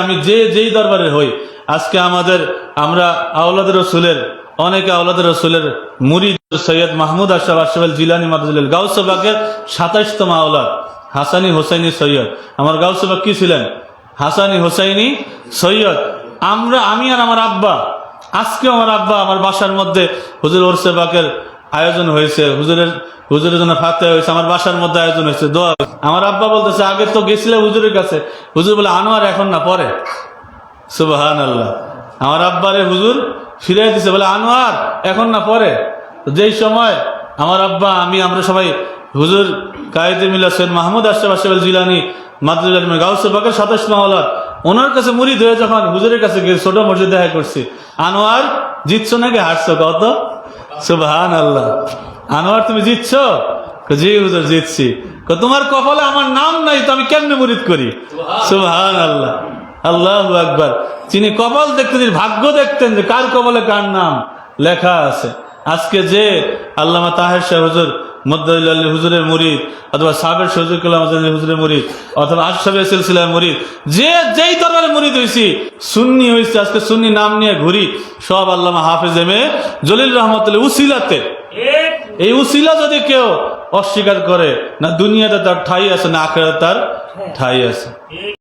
আমি যেই দরবারে হই, আজকে আমরা আওলাদ রসুলের অনেকে আওলাদ রসুলের মুরিদ সৈয়দ মাহমুদ আশরাফ আশরাফ জিলানী মাদুল গাউসে পাকের 27তম আওলাদ হাসানি হোসাইনি সৈয়দ। আমার গাউসে পাক কি ছিলেন? হাসানি হোসাইনি সৈয়দ। আমি আর আমার আব্বা, আজকে আমার আব্বা আমার বাসার মধ্যে হুজুর ওরসে পাকের আয়োজন হয়েছে, হুজুরের জন্য ফাতিহা হয়েছে, আমার বাসার মধ্যে আয়োজন হয়েছে, দোয়া। আমার আব্বা বলতেছে আগে তো গেছিলাম হুজুরের কাছে, হুজুর বলে আনোয়ার এখন না পরে। সুবহানাল্লাহ। আমার আব্বারে হুজুর ফিরাই দিছে, বলে আনোয়ার এখন না পরে। যেই সময় আমার আব্বা আমরা সবাই হুজুর কায়েদে মিল্লাত সৈয়দ মাহমুদ আশরাফ আশরাফ জিলানী মাদুল গাউসে পাকের 27তম আওলাদ, ওনার কাছে মুরিদ হয়ে যখন হুজুরের কাছে গিয়ে ছোট মসজিদ দেখা করছি, আনোয়ার জিতছো নাকি হারছো কত? সুবহানাল্লাহ। আনোয়ার তুমি জিতছো? জি হুজুর জিতছি। তোমার কপালে আমার নাম নাই তো আমি কেমনে মুরিদ করি? সুবহানাল্লাহ, আল্লাহু আকবার। তিনি কপাল দেখতেন, ভাগ্য দেখতেন যে কার কপালে কার নাম লেখা আছে। আজকে যে আল্লামা তাহের শাহ হুজুর মদ্দাইল হুজুরের মুরিদ, অথবা সাবের শহীদুল হুজুরের মুরিদ, অথবা আশরাফি সিলসিলার মুরিদ, যেই দরবারে মুরিদ হয়েছি, সুন্নি হয়েছে, আজকে সুন্নি নাম নিয়ে ঘুরি, সব আল্লামা হাফেজ এমএ জলিল রহমতুল্লাহ উসিলাতে। এই উসিলা যদি কেউ অস্বীকার করে, না দুনিয়াতে তার ঠাই আছে, না আখিরাতে তার ঠাই আছে।